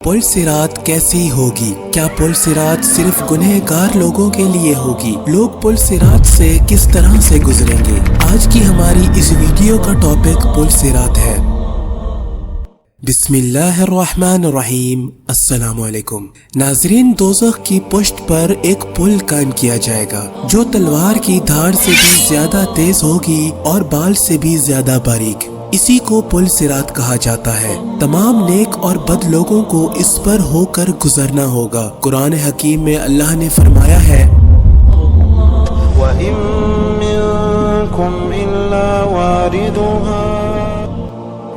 पुल सिरात कैसी होगी? क्या पुल सिरात सिर्फ गुनहगार लोगों के लिए होगी? लोग पुल सिरात से किस तरह से गुजरेंगे? आज की हमारी इस वीडियो का टॉपिक पुल सिरात है। बिस्मिल्लाहिर्रहमानिर्रहीम। अस्सलामु अलैकुम। नाज़रीन, दोज़ख की पुष्ट पर एक पुल कायम किया जाएगा जो तलवार की धार से भी ज्यादा तेज होगी और बाल से भी ज्यादा बारीक। इसी को पुल सिरात कहा जाता है। तमाम नेक और बद लोगों को इस पर होकर गुजरना होगा। कुरान हकीम में अल्लाह ने फरमाया है, वइम मिनकुम इल्ला वारिदुहा,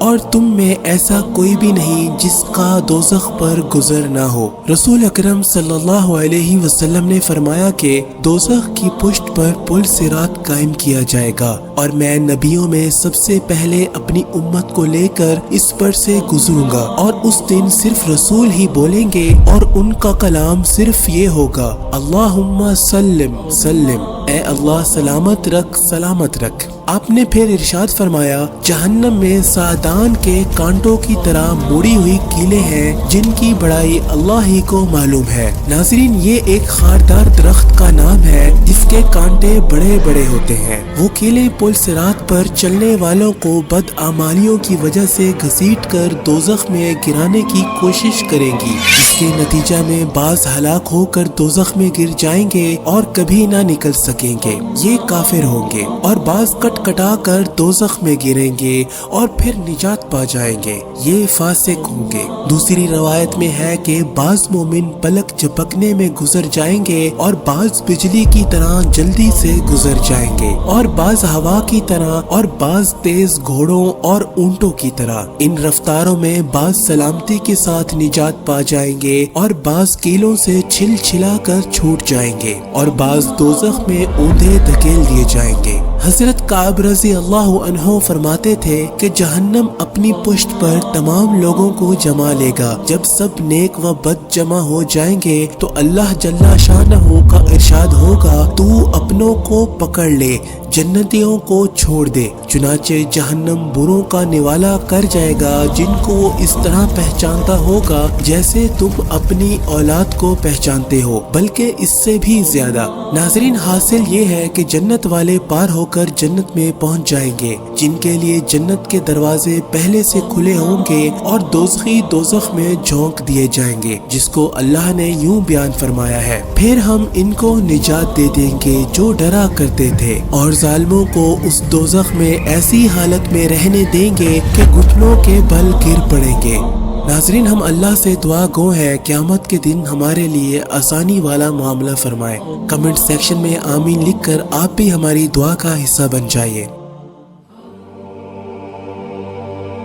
और तुम में ऐसा कोई भी नहीं जिसका दोज़ख पर गुजर ना हो। रसूल अकरम सल्लल्लाहु अलैहि वसल्लम ने फरमाया कि दोज़ख की पुष्ट पर पुल सिरात कायम किया जाएगा और मैं नबियों में सबसे पहले अपनी उम्मत को लेकर इस पर से गुजरूंगा और उस दिन सिर्फ रसूल ही बोलेंगे और उनका कलाम सिर्फ ये होगा, अल्लाहुम्मा सल्लिम सल्लिम, ए अल्लाह सलामत रख सलामत रख। आपने फिर इरशाद फरमाया, जहन्नम में सादान के कांटों की तरह मुड़ी हुई कीले हैं जिनकी बड़ाई अल्लाह ही को मालूम है। नाज़रीन, ये एक खारदार दरख्त का नाम है जिसके कांटे बड़े बड़े होते हैं। वो कीले पुल सिरात पर चलने वालों को बदआमालियों की वजह से घसीट कर दोज़ख में गिराने की कोशिश करेंगी। इसके नतीजा में बाज हलाक होकर दोज़ख में गिर जाएंगे और कभी ना निकल सकेंगे। ये काफिर होंगे और बाज कटा कर दोज़ख में गिरेंगे और फिर निजात पा जाएंगे। ये फासिक होंगे। दूसरी रवायत में है कि बाज मोमिन पलक झपकने में गुजर जाएंगे और बाज बिजली की तरह जल्दी से गुजर जाएंगे और बाज हवा की तरह और बाज तेज घोड़ों और ऊंटों की तरह। इन रफ्तारों में बाज सलामती के साथ निजात पा जाएंगे और बाज कीलों से छिल छिला कर छूट जाएंगे और बाज दोज़ख में ऊंधे धकेल दिए जाएंगे। हजरत काब रज़ी अल्लाहु अन्हु फरमाते थे कि जहन्नम अपनी पुष्ट पर तमाम लोगों को जमा लेगा। जब सब नेक व बद जमा हो जाएंगे तो अल्लाह जल्ला शानहू का इरशाद होगा, तू अपनों को पकड़ ले, जन्नतियों को छोड़ दे। चुनाचे जहन्नम बुरों का निवाला कर जाएगा जिनको वो इस तरह पहचानता होगा जैसे तुम अपनी औलाद को पहचानते हो, बल्कि इससे भी ज्यादा। नाज़रीन, हासिल ये है कि जन्नत वाले पार होकर जन्नत में पहुंच जाएंगे जिनके लिए जन्नत के दरवाजे पहले से खुले होंगे और दोज़खी दोज़ख में झोंक दिए जाएंगे, जिसको अल्लाह ने यूं बयान फरमाया है, फिर हम इनको निजात दे देंगे जो डरा करते थे और जालिमों को उस दोज़ख में ऐसी हालत में रहने देंगे कि घुटनों के बल गिर पड़ेंगे। नाज़रीन, हम अल्लाह से दुआ गो है क़यामत के दिन हमारे लिए आसानी वाला मामला फरमाए। कमेंट सेक्शन में आमीन लिखकर आप भी हमारी दुआ का हिस्सा बन जाइए।